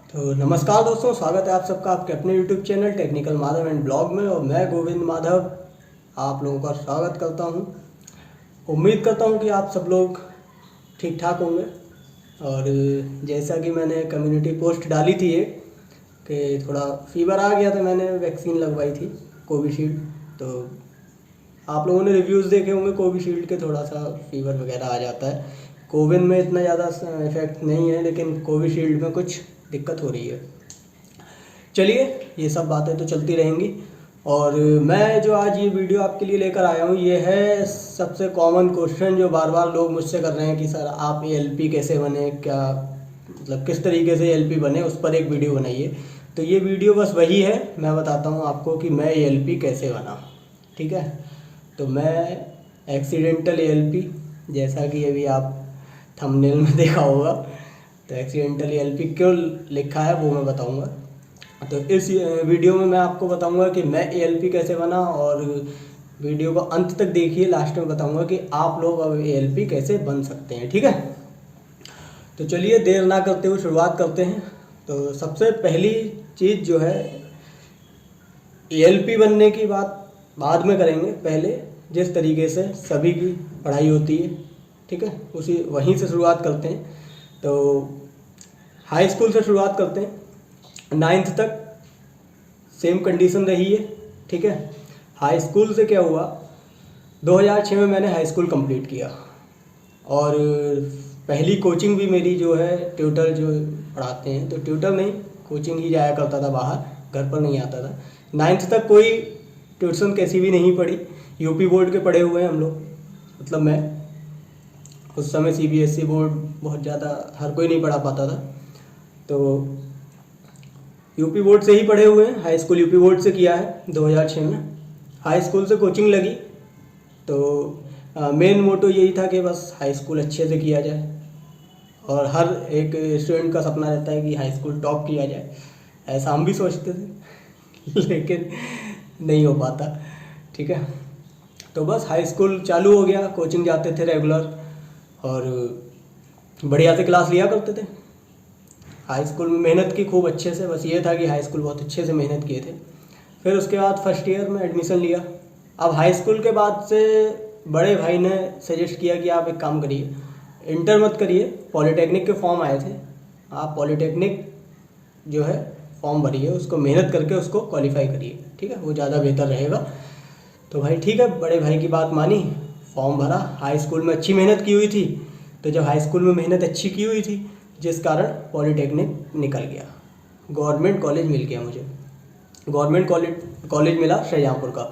तो नमस्कार दोस्तों, स्वागत है आप सबका आपके अपने YouTube channel technical Madhav and blog में। और मैं गोविंद माधव आप लोगों का स्वागत करता हूं। उम्मीद करता हूं कि आप सब लोग ठीक ठाक होंगे। और जैसा कि मैंने कम्युनिटी पोस्ट डाली थी कि थोड़ा फीवर आ गया था, मैंने वैक्सीन लगवाई थी कोविशील्ड। तो आप लोगों ने रिव्यूज़ देखे होंगे कोविशील्ड के, थोड़ा सा फीवर वगैरह आ जाता है। कोविन में इतना ज़्यादा इफेक्ट नहीं है, लेकिन कोविशील्ड में कुछ दिक्कत हो रही है। चलिए, ये सब बातें तो चलती रहेंगी। और मैं जो आज ये वीडियो आपके लिए लेकर आया हूँ, ये है सबसे कॉमन क्वेश्चन जो बार बार लोग मुझसे कर रहे हैं कि सर आप एएलपी कैसे बने, क्या मतलब किस तरीके से एएलपी बने, उस पर एक वीडियो बनाइए। तो ये वीडियो बस वही है, मैं बताता हूँ आपको कि मैं एएलपी कैसे बना। ठीक है, तो मैं एक्सीडेंटल एएलपी, जैसा कि अभी आप थंबनेल में देखा होगा, तो एक्सीडेंटल एएलपी क्यों लिखा है वो मैं बताऊंगा। तो इस वीडियो में मैं आपको बताऊंगा कि मैं एएलपी कैसे बना, और वीडियो को अंत तक देखिए, लास्ट में बताऊंगा कि आप लोग अब एएलपी कैसे बन सकते हैं। ठीक है, तो चलिए देर ना करते हुए शुरुआत करते हैं। तो सबसे पहली चीज़ जो है, एएलपी बनने की बात बाद में करेंगे, पहले जिस तरीके से सभी की पढ़ाई होती है, ठीक है, उसी वहीं से शुरुआत करते हैं। तो हाई स्कूल से शुरुआत करते हैं। 9th तक सेम कंडीशन रही है। ठीक है, हाई स्कूल से क्या हुआ, 2006 में मैंने हाई स्कूल कंप्लीट किया। और पहली कोचिंग भी मेरी जो है, ट्यूटर जो पढ़ाते हैं, तो ट्यूटर नहीं, कोचिंग ही जाया करता था बाहर, घर पर नहीं आता था। 9th तक कोई ट्यूशन कैसी भी नहीं पढ़ी, यूपी बोर्ड के पढ़े हुए हैं हम लोग। मतलब मैं उस समय सीबीएसई बोर्ड बहुत ज़्यादा हर कोई नहीं पढ़ा पाता था, तो यूपी बोर्ड से ही पढ़े हुए हैं। हाई स्कूल यूपी बोर्ड से किया है 2006 में। हाई स्कूल से कोचिंग लगी, तो मेन मोटो यही था कि बस हाई स्कूल अच्छे से किया जाए, और हर एक स्टूडेंट का सपना रहता है कि हाई स्कूल टॉप किया जाए, ऐसा हम भी सोचते थे लेकिन नहीं हो पाता। ठीक है, तो बस हाई स्कूल चालू हो गया, कोचिंग जाते थे रेगुलर, और बढ़िया से क्लास लिया करते थे। हाई स्कूल में मेहनत की खूब अच्छे से, बस ये था कि हाई स्कूल बहुत अच्छे से मेहनत किए थे। फिर उसके बाद फर्स्ट ईयर में एडमिशन लिया। अब हाई स्कूल के बाद से बड़े भाई ने सजेस्ट किया कि आप एक काम करिए, इंटर मत करिए, पॉलीटेक्निक के फॉर्म आए थे, आप पॉलीटेक्निक जो है फॉर्म भरिए, उसको मेहनत करके उसको क्वालिफाई करिए, ठीक है, वो ज़्यादा बेहतर रहेगा। तो भाई ठीक है, बड़े भाई की बात मानी, फॉर्म भरा। हाई स्कूल में अच्छी मेहनत की हुई थी, तो जब हाई स्कूल में मेहनत अच्छी की हुई थी, जिस कारण पॉलीटेक्निक निकल गया, गवर्नमेंट कॉलेज मिल गया मुझे। गवर्नमेंट कॉलेज मिला शाहजहाँपुर का,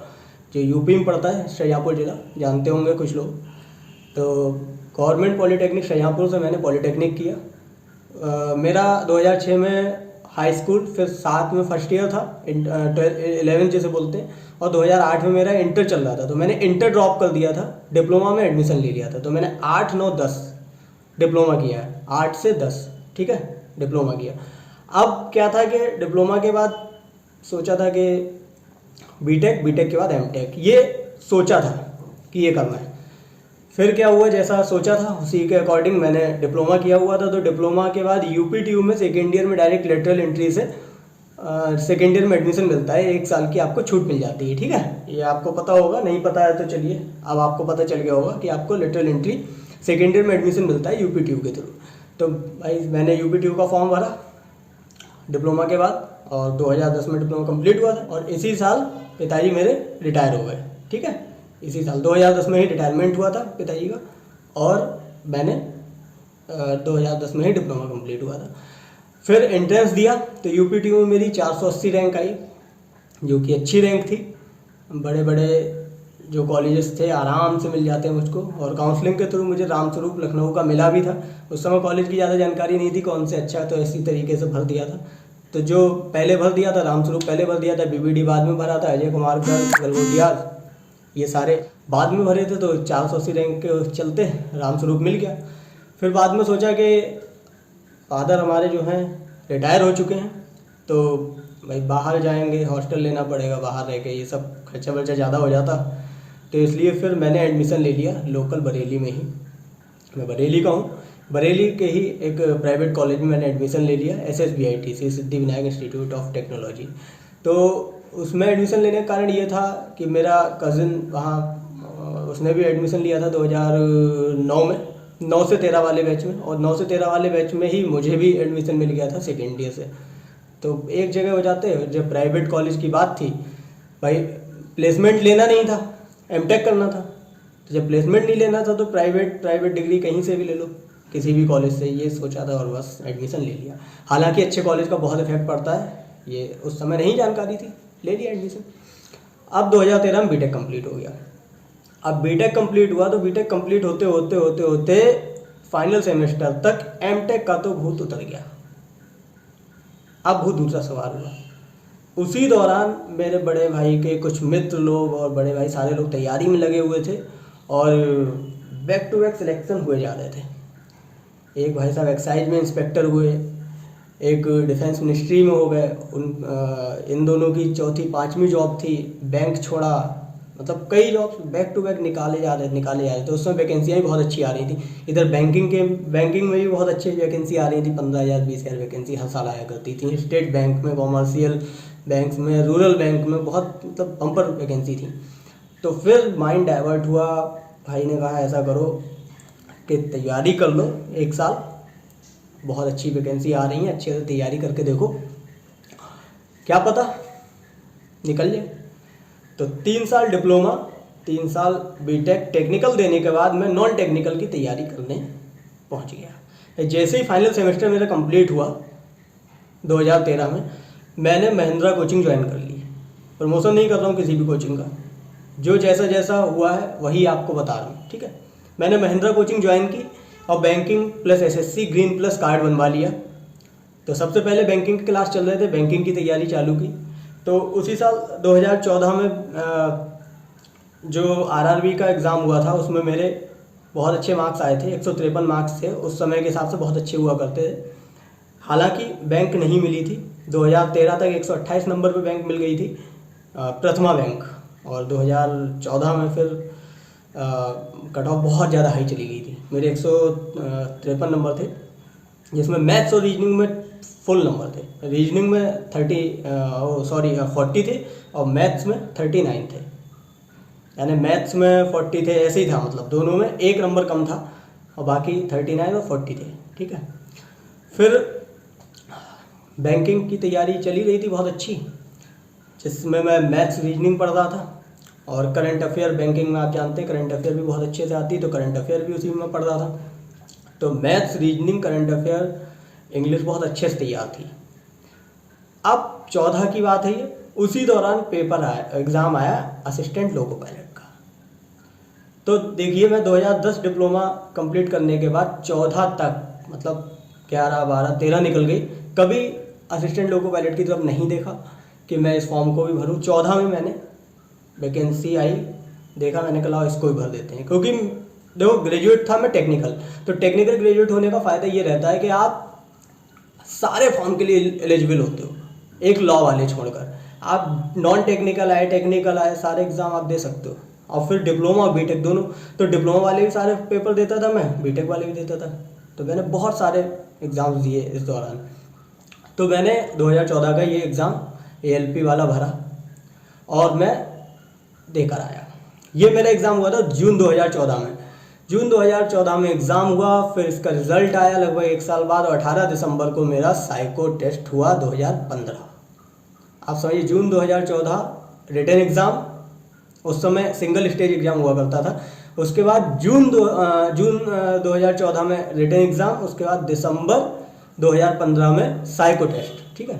जो यूपी में पड़ता है, शाहजहाँपुर जिला, जानते होंगे कुछ लोग। तो गवर्नमेंट पॉलीटेक्निक शाहजहाँपुर से मैंने पॉलीटेक्निक किया। मेरा 2006 में हाई स्कूल, फिर 7 में फर्स्ट ईयर था, 11 जैसे बोलते हैं, और 2008 में मेरा इंटर चल रहा था, तो मैंने इंटर ड्रॉप कर दिया था, डिप्लोमा में एडमिशन ले लिया था। तो मैंने 8, 9, 10 डिप्लोमा किया है, 8 से 10, ठीक है, डिप्लोमा किया। अब क्या था कि डिप्लोमा के बाद सोचा था कि बीटेक के बाद एमटेक, ये सोचा था कि ये करना है। फिर क्या हुआ, जैसा सोचा था उसी के अकॉर्डिंग मैंने डिप्लोमा किया हुआ था। तो डिप्लोमा के बाद यूपी ट्यूब में सेकेंड ईयर में डायरेक्ट लेटरल एंट्री से सेकेंड ईयर में एडमिशन मिलता है, 1 साल की आपको छूट मिल जाती है। ठीक है, ये आपको पता होगा, नहीं पता है तो चलिए अब आपको पता चल गया होगा कि आपको लेटरल एंट्री सेकेंड ईयर में एडमिशन मिलता है यूपी ट्यूब के थ्रू। तो भाई मैंने यूपी ट्यूब का फॉर्म भरा डिप्लोमा के बाद, और 2010 में डिप्लोमा कंप्लीट हुआ था, और इसी साल पिताजी मेरे रिटायर हो गए। ठीक है, इसी साल 2010 में ही रिटायरमेंट हुआ था पिताजी का, और मैंने 2010 में ही डिप्लोमा कंप्लीट हुआ था। फिर एंट्रेंस दिया, तो यूपी टी में मेरी 480 रैंक आई, जो कि अच्छी रैंक थी। बड़े बड़े जो कॉलेजेस थे आराम से मिल जाते हैं मुझको, और काउंसलिंग के थ्रू मुझे रामस्वरूप लखनऊ का मिला भी था। उस समय कॉलेज की ज़्यादा जानकारी नहीं थी कौन से अच्छा, तो इसी तरीके से भर दिया था। तो जो पहले भर दिया था, रामस्वरूप पहले भर दिया था, बीबीडी बाद में भरा था, अजय कुमार गलगोटियार, ये सारे बाद में भरे थे। तो 480 रैंक के चलते रामस्वरूप मिल गया। फिर बाद में सोचा कि फादर हमारे जो हैं रिटायर हो चुके हैं, तो भाई बाहर जाएंगे, हॉस्टल लेना पड़ेगा, बाहर रह के ये सब खर्चा वर्चा ज़्यादा हो जाता। तो इसलिए फिर मैंने एडमिशन ले लिया लोकल बरेली में ही, मैं बरेली का हूँ, बरेली के ही एक प्राइवेट कॉलेज में मैंने एडमिशन ले लिया, SSBIT Siddhi Vinayak institute of technology. तो उसमें एडमिशन लेने का कारण ये था कि मेरा कज़िन वहाँ उसने भी एडमिशन लिया था 2009 में, 9 से 13 वाले बैच में, और 9 से 13 वाले बैच में ही मुझे भी एडमिशन मिल गया था सेकेंड ईयर से। तो एक जगह हो जाते, जब प्राइवेट कॉलेज की बात थी भाई, प्लेसमेंट लेना नहीं था, एमटेक करना था। तो जब प्लेसमेंट नहीं लेना था तो प्राइवेट डिग्री कहीं से भी ले लो, किसी भी कॉलेज से, ये सोचा था और बस एडमिशन ले लिया। हालांकि अच्छे कॉलेज का बहुत इफेक्ट पड़ता है, ये उस समय नहीं जानकारी थी, ले लिया एडमिशन। अब 2013 में बीटेक कंप्लीट हो गया। अब बीटेक कंप्लीट हुआ तो बीटेक कंप्लीट होते होते होते होते फाइनल सेमेस्टर तक एमटेक का तो भूत उतर गया। अब भूत दूसरा सवाल हुआ। उसी दौरान मेरे बड़े भाई के कुछ मित्र लोग और बड़े भाई सारे लोग तैयारी में लगे हुए थे और बैक टू बैक सिलेक्शन हुए जा रहे थे। एक भाई साहब एक्साइज में इंस्पेक्टर हुए, एक डिफेंस मिनिस्ट्री में हो गए, इन दोनों की चौथी पांचवी जॉब थी, बैंक छोड़ा, मतलब कई जॉब्स बैक टू बैक निकाले जा रहे थे। उस समय वैकेंसियाँ भी बहुत अच्छी आ रही थी। इधर बैंकिंग में भी बहुत अच्छी वैकेंसी आ रही थी, 15,000 20,000 वैकेंसी हर साल आया करती थी। स्टेट बैंक में, कॉमर्शियल बैंक में, रूरल बैंक में बहुत मतलब बम्पर वैकेंसी थी। तो फिर माइंड डाइवर्ट हुआ, भाई ने कहा ऐसा करो कि तैयारी कर लो 1 साल, बहुत अच्छी वैकेंसी आ रही है, अच्छे से तैयारी करके देखो, क्या पता निकल जाए। तो 3 साल डिप्लोमा, 3 साल बीटेक, टेक्निकल देने के बाद मैं नॉन टेक्निकल की तैयारी करने पहुंच गया। जैसे ही फाइनल सेमेस्टर मेरा कंप्लीट हुआ 2013 में, मैंने महिंद्रा कोचिंग ज्वाइन कर ली। प्रमोशन नहीं कर रहा हूँ किसी भी कोचिंग का, जो जैसा जैसा हुआ है वही आपको बता रहा हूँ, ठीक है। मैंने महिंद्रा कोचिंग ज्वाइन की और banking plus SSC green plus card बनवा लिया। तो सबसे पहले बैंकिंग की क्लास चल रहे थे, बैंकिंग की तैयारी चालू की। तो उसी साल 2014 में जो RRB का एग्ज़ाम हुआ था उसमें मेरे बहुत अच्छे मार्क्स आए थे, 153 मार्क्स थे, उस समय के हिसाब से बहुत अच्छे हुआ करते थे। हालांकि बैंक नहीं मिली थी, 2013 तक 128 नंबर पे बैंक मिल गई थी, प्रथमा बैंक, और 2014 में फिर कट ऑफ बहुत ज़्यादा हाई चली गई थी। मेरे 153 नंबर थे, जिसमें मैथ्स और रीजनिंग में फुल नंबर थे। रीजनिंग में 40 थे और मैथ्स में 39 थे, यानी मैथ्स में 40 थे, ऐसे ही था, मतलब दोनों में 1 नंबर कम था और बाकी 39 और 40 थे, ठीक है। फिर बैंकिंग की तैयारी चली रही थी बहुत अच्छी, जिसमें मैं मैथ्स रीजनिंग पढ़ रहा था और करंट अफेयर, बैंकिंग में आप जानते हैं करंट अफेयर भी बहुत अच्छे से आती, तो करंट अफेयर भी उसी में पढ़ रहा था। तो maths, reasoning, current affair, English बहुत अच्छे से तैयार थी। अब 14 की बात है ये, उसी दौरान पेपर आया, एग्ज़ाम आया असिस्टेंट लोको पायलट का। तो देखिए, मैं 2010 डिप्लोमा कंप्लीट करने के बाद 14 तक, मतलब 11, 12, 13 निकल गई, कभी असिस्टेंट लोको पायलट की तरफ नहीं देखा कि मैं इस फॉर्म को भी भरूं। 14 में मैंने वैकेंसी आई, देखा, मैंने कहा इसको भी भर देते हैं, क्योंकि देखो ग्रेजुएट था मैं टेक्निकल, तो टेक्निकल ग्रेजुएट होने का फ़ायदा ये रहता है कि आप सारे फॉर्म के लिए एलिजिबल होते हो, एक लॉ वाले छोड़कर। आप नॉन टेक्निकल आए, टेक्निकल आए, सारे एग्ज़ाम आप दे सकते हो। और फिर डिप्लोमा और बीटेक दोनों, तो डिप्लोमा वाले भी सारे पेपर देता था मैं, बीटेक वाले भी देता था। तो मैंने बहुत सारे एग्ज़ाम्स दिए इस दौरान। तो मैंने 2014 का ये एग्ज़ाम ALP वाला भरा और मैं देकर आया। ये मेरा एग्ज़ाम हुआ था जून 2014 में। जून 2014 में एग्ज़ाम हुआ, फिर इसका रिजल्ट आया लगभग 1 साल बाद, और 18 दिसंबर को मेरा साइको टेस्ट हुआ 2015। आप समझिए, जून 2014 रिटन एग्ज़ाम, उस समय सिंगल स्टेज एग्ज़ाम हुआ करता था। उसके बाद जून 2014 में रिटन एग्ज़ाम, उसके बाद दिसंबर 2015 में साइको टेस्ट, ठीक है।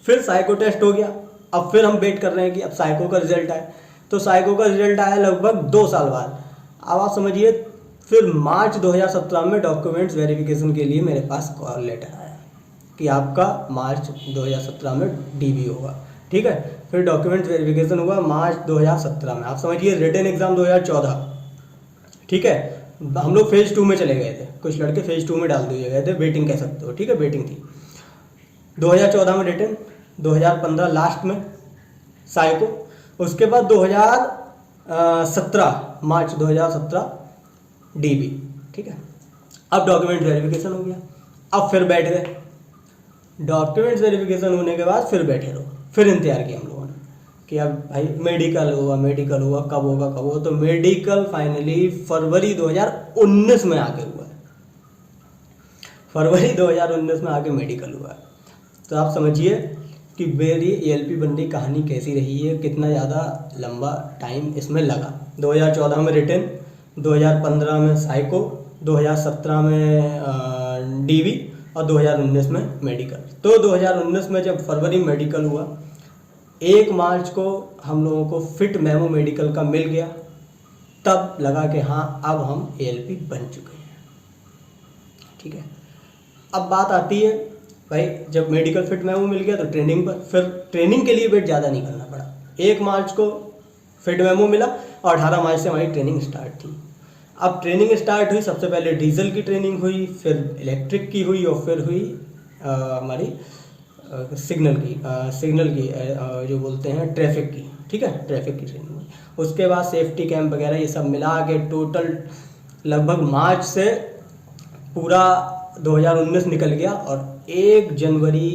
फिर साइको टेस्ट हो गया, अब फिर हम वेट कर रहे हैं कि अब साइको का रिजल्ट आए। तो साइको का रिजल्ट आया लगभग 2 साल बाद। अब आप समझिए, फिर मार्च 2017 में डॉक्यूमेंट्स वेरिफिकेशन के लिए मेरे पास कॉल लेटर आया कि आपका मार्च 2017 में DV होगा, ठीक है। फिर डॉक्यूमेंट्स वेरिफिकेशन हुआ मार्च 2017 में। आप समझिए, रिटन एग्ज़ाम 2014, ठीक है। हम लोग फेज़ 2 में चले गए थे, कुछ लड़के फेज़ 2 में डाल दिए गए थे, वेटिंग कह सकते हो, ठीक है, वेटिंग थी। 2014 में रिटन, 2015 लास्ट में साइको, उसके बाद 2017 मार्च 2017 DV, ठीक है। अब डॉक्यूमेंट वेरिफिकेशन हो गया, अब फिर बैठ गए। डॉक्यूमेंट्स वेरिफिकेशन होने के बाद फिर बैठे रहो, फिर इंतजार किया हम लोगों ने कि अब भाई मेडिकल होगा, कब होगा। तो मेडिकल फाइनली फरवरी 2019 में आके हुआ है, फरवरी 2019 में आके मेडिकल हुआ है। तो आप समझिए कि मेरी ELP बनने की कहानी कैसी रही है, कितना ज़्यादा लंबा टाइम इसमें लगा। 2014 में रिटन, 2015 में साइको, 2017 में DV और 2019 में मेडिकल। तो 2019 में जब फरवरी मेडिकल हुआ, 1 मार्च को हम लोगों को फिट मेमो मेडिकल का मिल गया, तब लगा कि हाँ अब हम ALP बन चुके हैं। ठीक है, अब बात आती है भाई जब मेडिकल फिट मेमो मिल गया तो ट्रेनिंग पर, फिर ट्रेनिंग के लिए वेट ज़्यादा नहीं करना पड़ा। 1 मार्च को फिट मेमो मिला और 18 मार्च से हमारी ट्रेनिंग स्टार्ट थी। अब ट्रेनिंग स्टार्ट हुई, सबसे पहले डीजल की ट्रेनिंग हुई, फिर इलेक्ट्रिक की हुई और फिर हुई हमारी सिग्नल की जो बोलते हैं ट्रैफिक की। ठीक है, ट्रैफिक की ट्रेनिंग हुई, उसके बाद सेफ्टी कैंप वगैरह ये सब मिला के टोटल लगभग मार्च से पूरा 2019 निकल गया और 1 जनवरी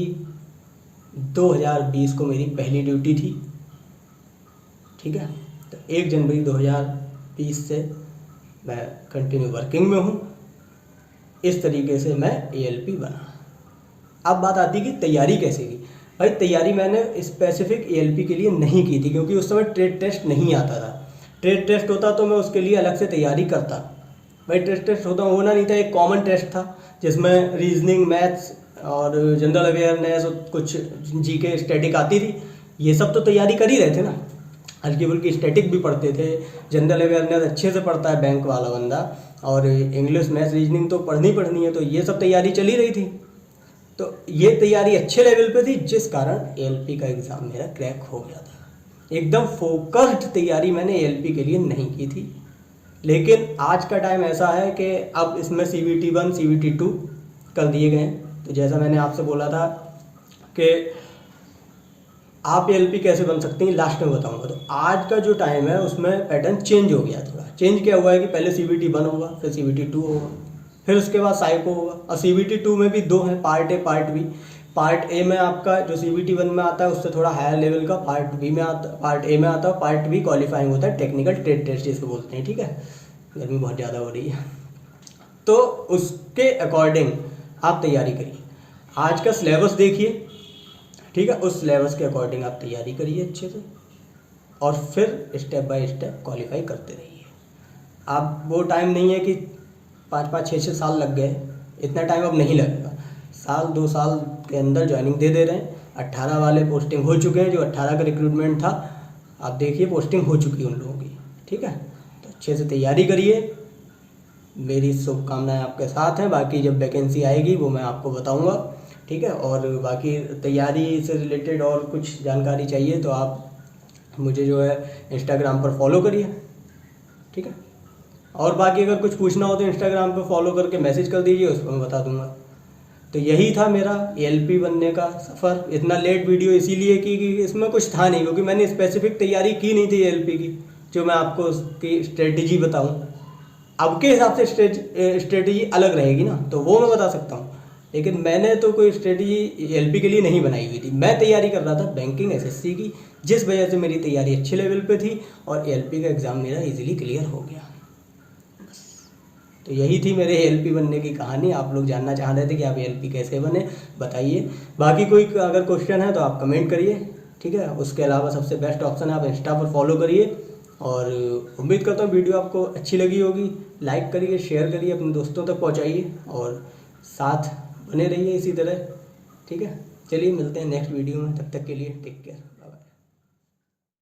2020 को मेरी पहली ड्यूटी थी। ठीक है, तो 1 जनवरी 2020 से मैं कंटिन्यू वर्किंग में हूँ। इस तरीके से मैं ALP बना। अब बात आती है कि तैयारी कैसे की। भाई तैयारी मैंने स्पेसिफिक ALP के लिए नहीं की थी, क्योंकि उस समय ट्रेड टेस्ट नहीं आता था। ट्रेड टेस्ट होता तो मैं उसके लिए अलग से तैयारी करता। भाई ट्रेड टेस्ट होना नहीं था, एक कॉमन टेस्ट था जिसमें रीजनिंग, मैथ्स और जनरल अवेयरनेस और कुछ GK स्टैटिक आती थी। ये सब तो तैयारी कर ही रहे थे ना, हल्की फुल्की स्टैटिक भी पढ़ते थे, जनरल अवेयरनेस अच्छे से पढ़ता है बैंक वाला बंदा, और इंग्लिश, मैथ्स, रीजनिंग तो पढ़नी है, तो ये सब तैयारी चली रही थी। तो ये तैयारी अच्छे लेवल पे थी, जिस कारण ALP का एग्ज़ाम मेरा क्रैक हो गया था। एकदम फोकस्ड तैयारी मैंने ALP के लिए नहीं की थी। लेकिन आज का टाइम ऐसा है कि अब इसमें CBT 1, CBT 2 कर दिए गए हैं। तो जैसा मैंने आपसे बोला था कि आप ALP कैसे बन सकती हैं लास्ट में बताऊंगा। तो आज का जो टाइम है उसमें पैटर्न चेंज हो गया। थोड़ा चेंज क्या हुआ है कि पहले CBT 1 होगा, फिर CBT 2 होगा, फिर उसके बाद साइको होगा। और CBT 2 में भी 2 हैं, part A, part B। Part A में आपका जो CBT 1 में आता है उससे थोड़ा हायर लेवल का पार्ट A में आता है, पार्ट B क्वालिफाइंग होता है, टेक्निकल ट्रेड टेस्ट जिसको बोलते हैं। ठीक है, गर्मी बहुत ज़्यादा हो रही है, तो उसके अकॉर्डिंग आप तैयारी करिए। आज का सिलेबस देखिए, ठीक है, उस सिलेबस के अकॉर्डिंग आप तैयारी करिए अच्छे से, और फिर स्टेप बाय स्टेप क्वालिफाई करते रहिए। आप वो टाइम नहीं है कि 5-5, 6-6 साल लग गए, इतना टाइम अब नहीं लगेगा। 1-2 साल के अंदर ज्वाइनिंग दे दे रहे हैं। 18 वाले पोस्टिंग हो चुके हैं, जो 18 का रिक्रूटमेंट था, आप देखिए पोस्टिंग हो चुकी है उन लोगों की। ठीक है, तो अच्छे से तैयारी करिए, मेरी शुभकामनाएं आपके साथ हैं। बाकी जब वैकेंसी आएगी वो मैं आपको बताऊंगा। ठीक है, और बाकी तैयारी से रिलेटेड और कुछ जानकारी चाहिए तो आप मुझे जो है इंस्टाग्राम पर फॉलो करिए। ठीक है, और बाकी अगर कुछ पूछना हो तो इंस्टाग्राम पे फॉलो करके मैसेज कर दीजिए, उस पर मैं बता दूंगा। तो यही था मेरा ALP बनने का सफ़र। इतना लेट वीडियो इसीलिए कि इसमें कुछ था नहीं, क्योंकि मैंने स्पेसिफिक तैयारी की नहीं थी ALP की, जो मैं आपको उसकी स्ट्रेटजी बताऊं। अब के हिसाब से स्ट्रेटजी अलग रहेगी ना, तो वो मैं बता सकता हूँ, लेकिन मैंने तो कोई स्ट्रेटजी ALP के लिए नहीं बनाई हुई थी। मैं तैयारी कर रहा था बैंकिंग SSC की, जिस वजह से मेरी तैयारी अच्छे लेवल पे थी और ALP का एग्ज़ाम मेरा इजीली क्लियर हो गया। बस, तो यही थी मेरे ALP बनने की कहानी। आप लोग जानना चाह रहे थे कि आप ALP कैसे बने, बताइए। बाकी कोई अगर क्वेश्चन है तो आप कमेंट करिए। ठीक है, उसके अलावा सबसे बेस्ट ऑप्शन है आप इंस्टा पर फॉलो करिए, और उम्मीद करता हूँ वीडियो आपको अच्छी लगी होगी। लाइक करिए, शेयर करिए, अपने दोस्तों तक पहुँचाइए, और साथ बने रहिए इसी तरह। ठीक है, चलिए मिलते हैं नेक्स्ट वीडियो में, तब तक के लिए टेक केयर।